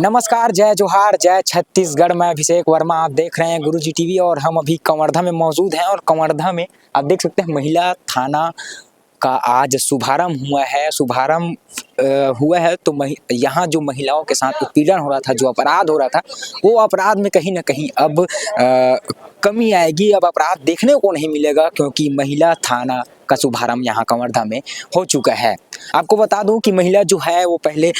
नमस्कार, जय जोहार, जय छत्तीसगढ़। मैं अभिषेक वर्मा, आप देख रहे हैं गुरुजी टीवी और हम अभी कवर्धा में मौजूद हैं। और कवर्धा में आप देख सकते हैं महिला थाना का आज शुभारंभ हुआ है। हुआ है तो यहाँ जो महिलाओं के साथ उत्पीड़न हो रहा था, जो अपराध हो रहा था, वो अपराध में कहीं ना कहीं अब कमी आएगी। अब अपराध देखने को नहीं मिलेगा क्योंकि महिला थाना का शुभारंभ यहाँ कवर्धा में हो चुका है। आपको बता दूं कि महिला जो है वो पहले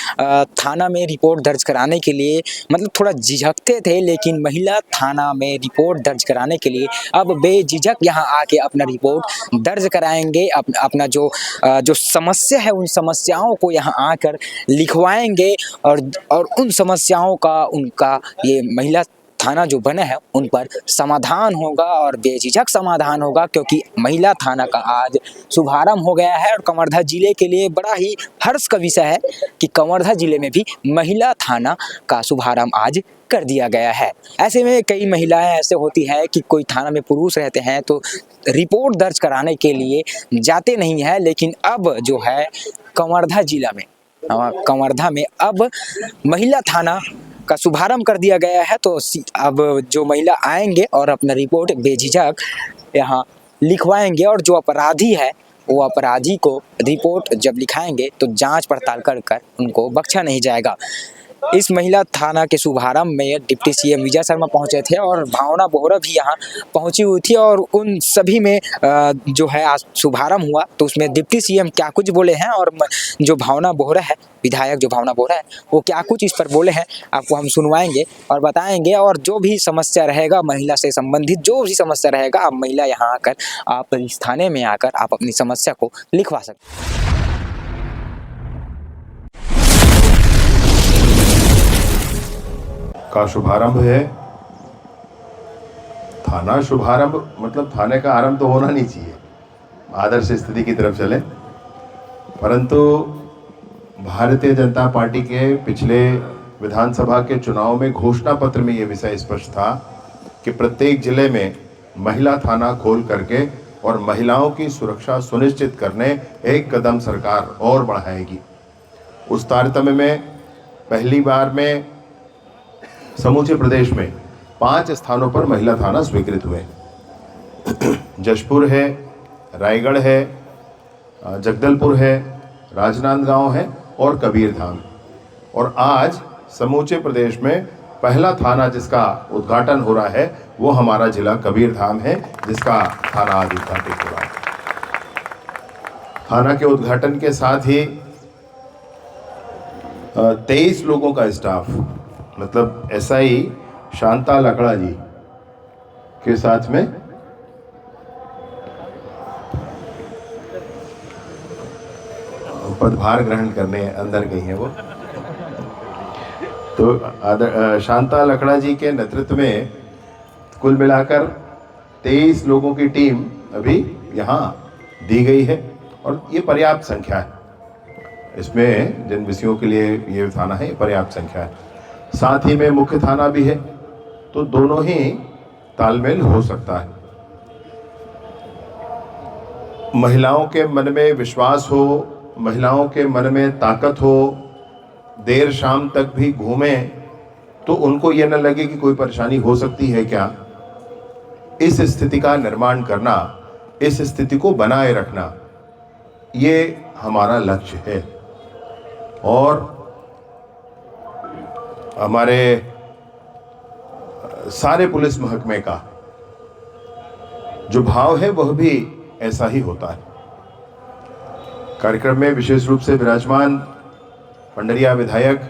थाना में रिपोर्ट दर्ज कराने के लिए मतलब थोड़ा झिझकते थे, लेकिन महिला थाना में रिपोर्ट दर्ज कराने के लिए अब बेझिझक यहाँ आके अपना रिपोर्ट दर्ज कराएंगे। अपना जो समस्या है उन समस्याओं को यहाँ आकर लिखवाएंगे और उन समस्याओं का उनका ये महिला थाना जो बना है उन पर समाधान होगा और बेझिझक समाधान होगा, क्योंकि महिला थाना का आज शुभारंभ हो गया है। और कवर्धा जिले के लिए बड़ा ही हर्ष का विषय है कि कवर्धा जिले में भी महिला थाना का शुभारंभ आज कर दिया गया है। ऐसे में कई महिलाएं ऐसे होती हैं कि कोई थाना में पुरुष रहते हैं तो रिपोर्ट दर्ज कराने के लिए जाते नहीं है, लेकिन अब जो है कवर्धा जिला में कवर्धा में अब महिला थाना का शुभारंभ कर दिया गया है। तो अब जो महिला आएंगे और अपना रिपोर्ट बेझिझक यहाँ लिखवाएंगे और जो अपराधी है वो अपराधी को रिपोर्ट जब लिखाएंगे तो जांच पड़ताल कर उनको बख्शा नहीं जाएगा। इस महिला थाना के शुभारंभ में डिप्टी सीएम विजय शर्मा पहुंचे थे और भावना बोहरा भी यहाँ पहुंची हुई थी। और उन सभी में जो है आज शुभारंभ हुआ तो उसमें डिप्टी सीएम क्या कुछ बोले हैं और जो भावना बोहरा है, विधायक जो भावना बोहरा है, वो क्या कुछ इस पर बोले हैं आपको हम सुनवाएंगे और बताएंगे। और जो भी समस्या रहेगा महिला से संबंधित, जो भी समस्या रहेगा, आप महिला यहाँ आकर आप इस थाने में आकर आप अपनी समस्या को लिखवा सकते हैं। का शुभारंभ है। थाना शुभारंभ मतलब थाने का आरंभ तो होना नहीं चाहिए, आदर्श स्थिति की तरफ चले। परंतु भारतीय जनता पार्टी के पिछले विधानसभा के चुनाव में घोषणा पत्र में ये विषय स्पष्ट था कि प्रत्येक जिले में महिला थाना खोल करके और महिलाओं की सुरक्षा सुनिश्चित करने एक कदम सरकार और बढ़ाएगी। उस तारतम्य में पहली बार में समूचे प्रदेश में 5 स्थानों पर महिला थाना स्वीकृत हुए। जशपुर है, रायगढ़ है, जगदलपुर है, राजनांदगांव है और कबीरधाम। और आज समूचे प्रदेश में पहला थाना जिसका उद्घाटन हो रहा है वो हमारा जिला कबीरधाम है, जिसका थाना आज उद्घाटित हो रहा है। थाना के उद्घाटन के साथ ही 23 लोगों का स्टाफ, मतलब एसआई शांता लकड़ा जी के साथ में पदभार ग्रहण करने अंदर गई हैं वो। तो शांता लकड़ा जी के नेतृत्व में कुल मिलाकर 23 लोगों की टीम अभी यहाँ दी गई है और ये पर्याप्त संख्या है। इसमें जिन विषयों के लिए ये थाना है पर्याप्त संख्या है। साथ ही में मुख्य थाना भी है, तो दोनों ही तालमेल हो सकता है। महिलाओं के मन में विश्वास हो, महिलाओं के मन में ताकत हो, देर शाम तक भी घूमें तो उनको ये न लगे कि कोई परेशानी हो सकती है क्या। इस स्थिति का निर्माण करना, इस स्थिति को बनाए रखना, ये हमारा लक्ष्य है। और हमारे सारे पुलिस महकमे का जो भाव है वह भी ऐसा ही होता है। कार्यक्रम में विशेष रूप से विराजमान पंडरिया विधायक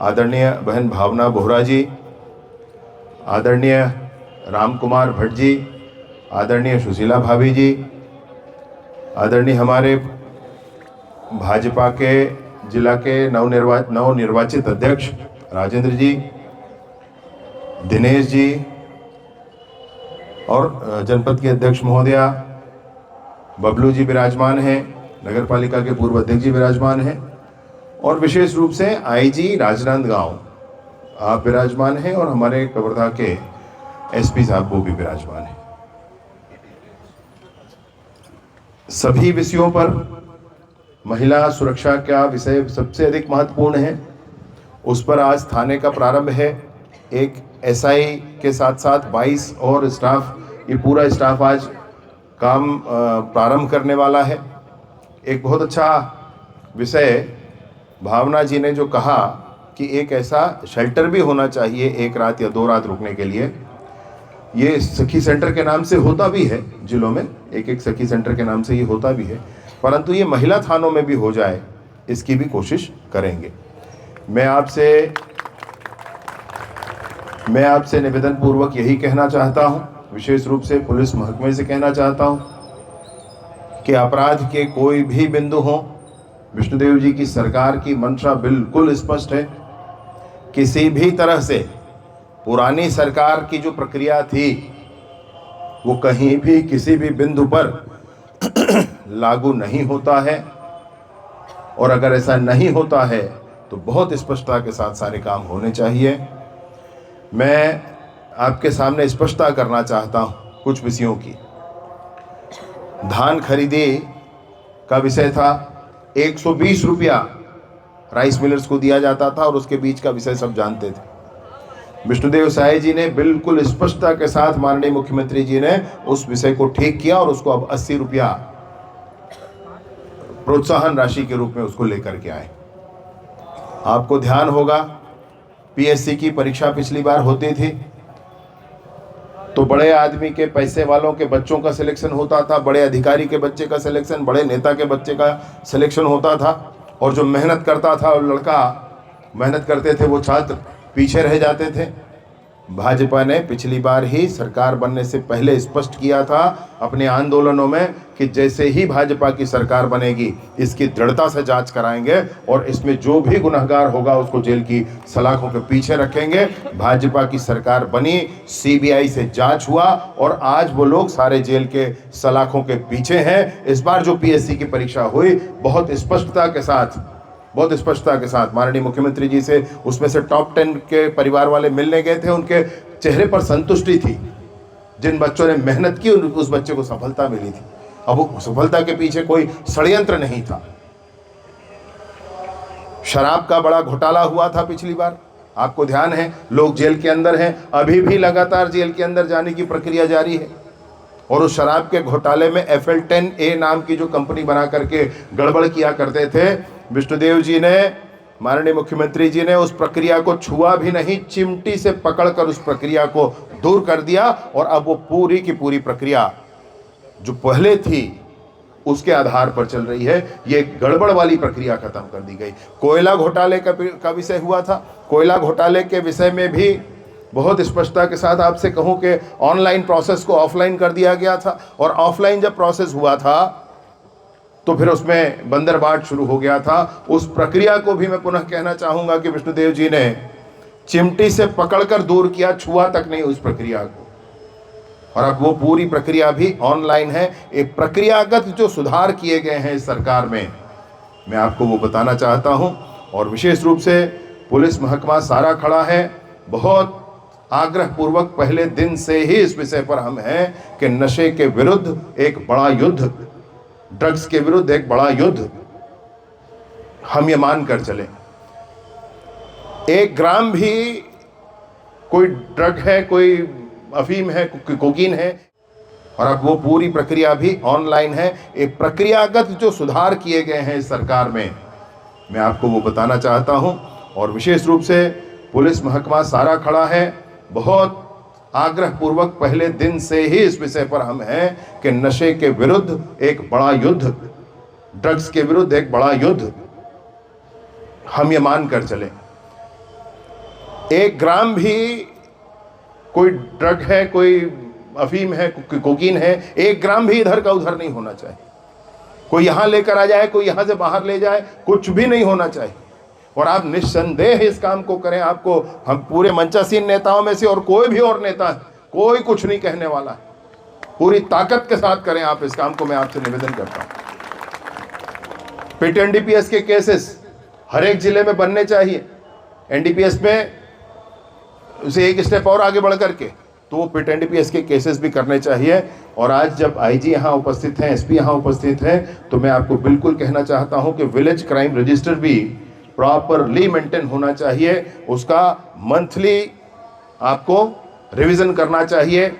आदरणीय बहन भावना बोहरा जी, आदरणीय राम कुमार भट्ट जी, आदरणीय सुशीला भाभी जी, आदरणीय हमारे भाजपा के जिला के नवनिर्वाचित अध्यक्ष राजेंद्र जी, दिनेश जी और जनपद के अध्यक्ष महोदया बबलू जी विराजमान हैं, नगर पालिका के पूर्व अध्यक्ष जी विराजमान हैं और विशेष रूप से आईजी राजनांदगांव आप विराजमान हैं और हमारे कवर्धा के एसपी साहब वो भी विराजमान हैं। सभी विषयों पर महिला सुरक्षा का विषय सबसे अधिक महत्वपूर्ण है उस पर आज थाने का प्रारंभ है। एक एसआई के साथ साथ 22 और स्टाफ, ये पूरा स्टाफ आज काम प्रारंभ करने वाला है। एक बहुत अच्छा विषय भावना जी ने जो कहा कि एक ऐसा शेल्टर भी होना चाहिए 1 रात या 2 रात रुकने के लिए। ये सखी सेंटर के नाम से होता भी है, जिलों में एक एक सखी सेंटर के नाम से ये होता भी है, परंतु ये महिला थानों में भी हो जाए, इसकी भी कोशिश करेंगे। मैं आपसे निवेदन पूर्वक यही कहना चाहता हूँ, विशेष रूप से पुलिस महकमे से कहना चाहता हूँ कि अपराध के कोई भी बिंदु हो, विष्णुदेव जी की सरकार की मंशा बिल्कुल स्पष्ट है। किसी भी तरह से पुरानी सरकार की जो प्रक्रिया थी वो कहीं भी किसी भी बिंदु पर लागू नहीं होता है, और अगर ऐसा नहीं होता है तो बहुत स्पष्टता के साथ सारे काम होने चाहिए। मैं आपके सामने स्पष्टता करना चाहता हूँ कुछ विषयों की। धान खरीदी का विषय था, 120 रुपया राइस मिलर्स को दिया जाता था और उसके बीच का विषय सब जानते थे। विष्णुदेव साय जी ने बिल्कुल स्पष्टता के साथ, माननीय मुख्यमंत्री जी ने उस विषय को ठीक किया और उसको अब 80 रुपया प्रोत्साहन राशि के रूप में उसको लेकर के आए। आपको ध्यान होगा, पीएससी की परीक्षा पिछली बार होती थी तो बड़े आदमी के, पैसे वालों के बच्चों का सिलेक्शन होता था, बड़े अधिकारी के बच्चे का सिलेक्शन, बड़े नेता के बच्चे का सिलेक्शन होता था, और जो मेहनत करता था और लड़का मेहनत करते थे वो छात्र पीछे रह जाते थे। भाजपा ने पिछली बार ही सरकार बनने से पहले स्पष्ट किया था अपने आंदोलनों में कि जैसे ही भाजपा की सरकार बनेगी इसकी दृढ़ता से जांच कराएंगे और इसमें जो भी गुनहगार होगा उसको जेल की सलाखों के पीछे रखेंगे। भाजपा की सरकार बनी, सीबीआई से जांच हुआ और आज वो लोग सारे जेल के सलाखों के पीछे हैं। इस बार जो पीएससी की परीक्षा हुई बहुत स्पष्टता के साथ माननीय मुख्यमंत्री जी से उसमें से टॉप 10 के परिवार वाले मिलने गए थे, उनके चेहरे पर संतुष्टि थी। जिन बच्चों ने मेहनत की उस बच्चे को सफलता मिली थी। अब वो सफलता के पीछे कोई षड्यंत्र नहीं था। शराब का बड़ा घोटाला हुआ था पिछली बार, आपको ध्यान है, लोग जेल के अंदर हैं, अभी भी लगातार जेल के अंदर जाने की प्रक्रिया जारी है। और उस शराब के घोटाले में FL10A नाम की जो कंपनी बना करके गड़बड़ किया करते थे, विष्णुदेव जी ने, माननीय मुख्यमंत्री जी ने उस प्रक्रिया को छुआ भी नहीं, चिमटी से पकड़कर उस प्रक्रिया को दूर कर दिया और अब वो पूरी की पूरी प्रक्रिया जो पहले थी उसके आधार पर चल रही है। ये गड़बड़ वाली प्रक्रिया खत्म कर दी गई। कोयला घोटाले का विषय हुआ था, कोयला घोटाले के विषय में भी बहुत स्पष्टता के साथ आपसे कहूं कि ऑनलाइन प्रोसेस को ऑफलाइन कर दिया गया था, और ऑफलाइन जब प्रोसेस हुआ था तो फिर उसमें बंदरबाट शुरू हो गया था। उस प्रक्रिया को भी मैं पुनः कहना चाहूँगा कि विष्णुदेव जी ने चिमटी से पकड़कर दूर किया, छुआ तक नहीं उस प्रक्रिया को, और अब वो पूरी प्रक्रिया भी ऑनलाइन है। एक प्रक्रियागत जो सुधार किए गए हैं इस सरकार में, मैं आपको वो बताना चाहता हूँ। और विशेष रूप से पुलिस महकमा सारा खड़ा है। बहुत आग्रहपूर्वक पहले दिन से ही इस विषय पर हम हैं कि नशे के विरुद्ध एक बड़ा युद्ध, ड्रग्स के विरुद्ध एक बड़ा युद्ध हम ये मान कर चले। 1 ग्राम भी कोई ड्रग है, कोई अफीम है, कोकीन है, और अब वो पूरी प्रक्रिया भी ऑनलाइन है। एक प्रक्रियागत जो सुधार किए गए हैं इस सरकार में, मैं आपको वो बताना चाहता हूं। और विशेष रूप से पुलिस महकमा सारा खड़ा है। बहुत आग्रहपूर्वक पहले दिन से ही इस विषय पर हम हैं कि नशे के विरुद्ध एक बड़ा युद्ध, ड्रग्स के विरुद्ध एक बड़ा युद्ध हम ये मान कर चले। 1 ग्राम भी कोई ड्रग है, कोई अफीम है, कोकीन है, 1 ग्राम भी इधर का उधर नहीं होना चाहिए। कोई यहाँ लेकर आ जाए, कोई यहाँ से बाहर ले जाए, कुछ भी नहीं होना चाहिए। और आप निस्संदेह इस काम को करें। आपको हम पूरे मंचासीन नेताओं में से और कोई भी और नेता कोई कुछ नहीं कहने वाला है, पूरी ताकत के साथ करें आप इस काम को, मैं आपसे निवेदन करता हूं। पिट एनडीपीएस के केसेस हर एक जिले में बनने चाहिए। एनडीपीएस में उसे एक स्टेप और आगे बढ़ करके तो वो पिट एनडीपीएस के केसेस भी करने चाहिए। और आज जब आईजी यहाँ उपस्थित हैं, एसपी यहाँ उपस्थित हैं, तो मैं आपको बिल्कुल कहना चाहता हूँ कि विलेज क्राइम रजिस्टर भी प्रॉपरली मेंटेन होना चाहिए, उसका मंथली आपको रिवीजन करना चाहिए।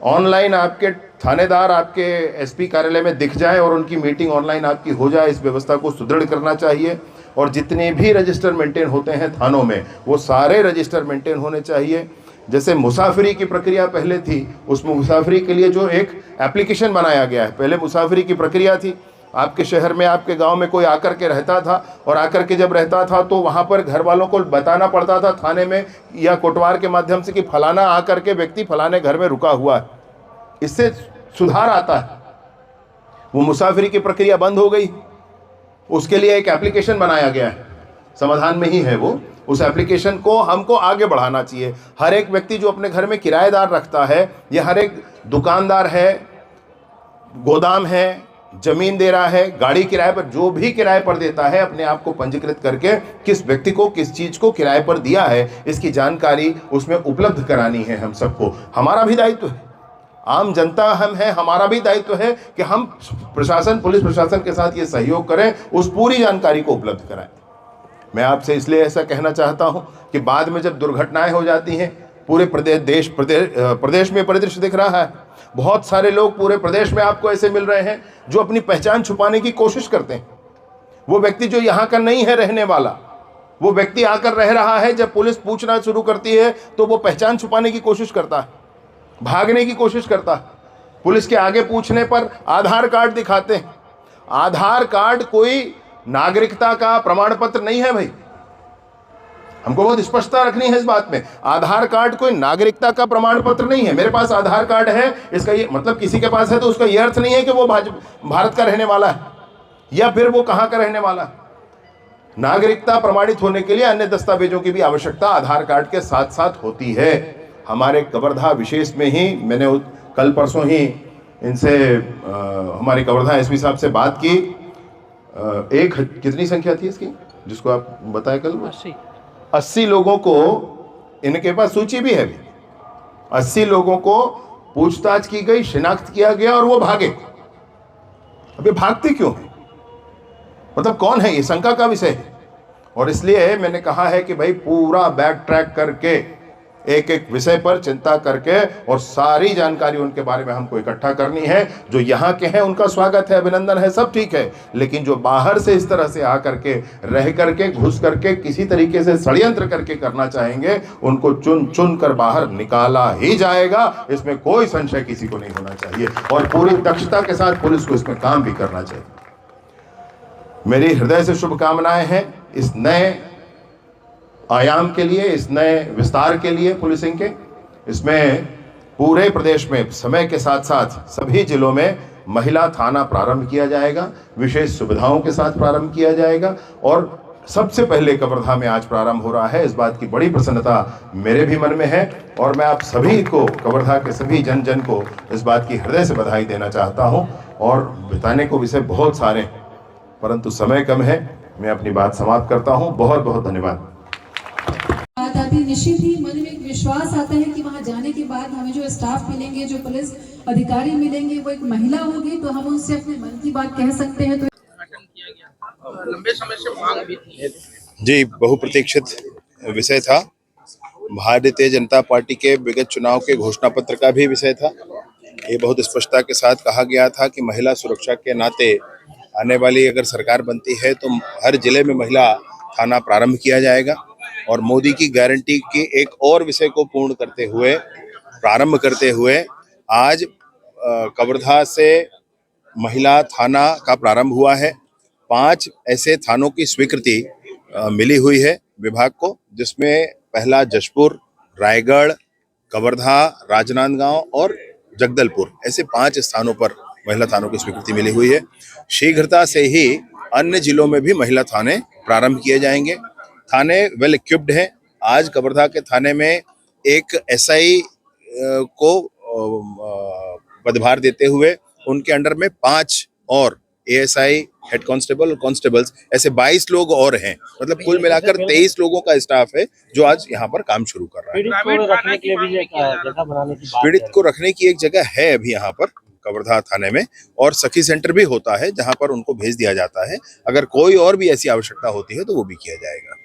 ऑनलाइन आपके थानेदार आपके एसपी कार्यालय में दिख जाए और उनकी मीटिंग ऑनलाइन आपकी हो जाए, इस व्यवस्था को सुदृढ़ करना चाहिए। और जितने भी रजिस्टर मेंटेन होते हैं थानों में, वो सारे रजिस्टर मेंटेन होने चाहिए। जैसे मुसाफिरी की प्रक्रिया पहले थी, उस मुसाफिरी के लिए जो एक एप्लीकेशन बनाया गया है, पहले मुसाफिरी की प्रक्रिया थी, आपके शहर में आपके गांव में कोई आकर के रहता था, और आकर के जब रहता था तो वहां पर घर वालों को बताना पड़ता था थाने में या कोटवार के माध्यम से कि फलाना आकर के व्यक्ति फलाने घर में रुका हुआ है। इससे सुधार आता है। वो मुसाफिरी की प्रक्रिया बंद हो गई, उसके लिए एक एप्लीकेशन बनाया गया है, समाधान में ही है वो। उस एप्लीकेशन को हमको आगे बढ़ाना चाहिए। हर एक व्यक्ति जो अपने घर में किराएदार रखता है, या हर एक दुकानदार है, गोदाम है, जमीन दे रहा है, गाड़ी किराए पर, जो भी किराए पर देता है, अपने आप को पंजीकृत करके किस व्यक्ति को किस चीज को किराए पर दिया है, इसकी जानकारी उसमें उपलब्ध करानी है हम सबको। हमारा भी दायित्व है, आम जनता हम हैं, हमारा भी दायित्व है कि हम प्रशासन, पुलिस प्रशासन के साथ ये सहयोग करें, उस पूरी जानकारी को उपलब्ध कराएं। मैं आपसे इसलिए ऐसा कहना चाहता हूं कि बाद में जब दुर्घटनाएं हो जाती हैं, पूरे प्रदेश में परिदृश्य दिख रहा है, बहुत सारे लोग पूरे प्रदेश में आपको ऐसे मिल रहे हैं जो अपनी पहचान छुपाने की कोशिश करते हैं। वो व्यक्ति जो यहाँ का नहीं है रहने वाला, वो व्यक्ति आकर रह रहा है, जब पुलिस पूछना शुरू करती है तो वो पहचान छुपाने की कोशिश करता है, भागने की कोशिश करता है। पुलिस के आगे पूछने पर आधार कार्ड दिखाते हैं। आधार कार्ड कोई नागरिकता का प्रमाण पत्र नहीं है भाई, हमको बहुत स्पष्टता रखनी है इस बात में। आधार कार्ड कोई नागरिकता का प्रमाण पत्र नहीं है। मेरे पास आधार कार्ड है, इसका ये मतलब किसी के पास है तो उसका ये अर्थ नहीं है कि वो भारत का रहने वाला है या फिर वो कहाँ का रहने वाला है। नागरिकता प्रमाणित होने के लिए अन्य दस्तावेजों की भी आवश्यकता आधार कार्ड के साथ साथ होती है। हमारे कवर्धा विशेष में ही मैंने कल परसों ही इनसे हमारे कवर्धा एसपी साहब से बात की। कितनी संख्या थी इसकी जिसको आप बताए कल? 80 लोगों को, इनके पास सूची भी है, 80 लोगों को पूछताछ की गई, शिनाख्त किया गया और वो भागे। अबे भागते क्यों हैं? मतलब कौन है ये, शंका का विषय है। और इसलिए मैंने कहा है कि भाई पूरा बैक ट्रैक करके, एक एक विषय पर चिंता करके और सारी जानकारी उनके बारे में हमको इकट्ठा करनी है। जो यहाँ के हैं उनका स्वागत है, अभिनंदन है, सब ठीक है, लेकिन जो बाहर से इस तरह से आ करके, रह करके, घुस करके, किसी तरीके से षड्यंत्र करके करना चाहेंगे, उनको चुन चुन कर बाहर निकाला ही जाएगा, इसमें कोई संशय किसी को नहीं होना चाहिए। और पूरी दक्षता के साथ पुलिस को इसमें काम भी करना चाहिए। मेरी हृदय से शुभकामनाएं हैं इस नए आयाम के लिए, इस नए विस्तार के लिए पुलिसिंग के। इसमें पूरे प्रदेश में समय के साथ साथ सभी जिलों में महिला थाना प्रारंभ किया जाएगा, विशेष सुविधाओं के साथ प्रारंभ किया जाएगा। और सबसे पहले कवर्धा में आज प्रारंभ हो रहा है, इस बात की बड़ी प्रसन्नता मेरे भी मन में है। और मैं आप सभी को, कवर्धा के सभी जन जन को इस बात की हृदय से बधाई देना चाहता हूँ। और बताने को विषय बहुत सारे हैं, परंतु समय कम है, मैं अपनी बात समाप्त करता हूँ। बहुत बहुत धन्यवाद। बात आती है, निश्चित ही मन में एक विश्वास आता है कि वहां जाने के बाद हमें जो स्टाफ मिलेंगे, जो पुलिस अधिकारी मिलेंगे, वो एक महिला होगी, तो हम उनसे अपने मन की बात कह सकते हैं। तो लंबे समय से मांग भी थी जी, बहुप्रतीक्षित विषय था। भारतीय जनता पार्टी के विगत चुनाव के घोषणा पत्र का भी विषय था। ये बहुत स्पष्टता के साथ कहा गया था कि महिला सुरक्षा के नाते आने वाली अगर सरकार बनती है तो हर जिले में महिला थाना प्रारंभ किया जाएगा। और मोदी की गारंटी के एक और विषय को पूर्ण करते हुए, प्रारंभ करते हुए, आज कवर्धा से महिला थाना का प्रारंभ हुआ है। 5 ऐसे थानों की स्वीकृति मिली हुई है विभाग को, जिसमें पहला जशपुर, रायगढ़, कवर्धा, राजनांदगांव और जगदलपुर, ऐसे 5 स्थानों पर महिला थानों की स्वीकृति मिली हुई है। शीघ्रता से ही अन्य जिलों में भी महिला थाने प्रारंभ किए जाएंगे। थाने वेल इक्विप्ड है। आज कवर्धा के थाने में एक एसआई को पदभार देते हुए उनके अंडर में 5 और एएसआई, हेड कांस्टेबल और कांस्टेबल्स, ऐसे 22 लोग और हैं। मतलब कुल मिलाकर 23 लोगों का स्टाफ है जो आज यहाँ पर काम शुरू कर रहा है। पीड़ित को रखने के लिए भी जगह बनाने की बात है। पीड़ित को रखने की एक जगह है अभी यहाँ पर, कवर्धा थाने में, और सखी सेंटर भी होता है जहां पर उनको भेज दिया जाता है। अगर कोई और भी ऐसी आवश्यकता होती है तो वो भी किया जाएगा।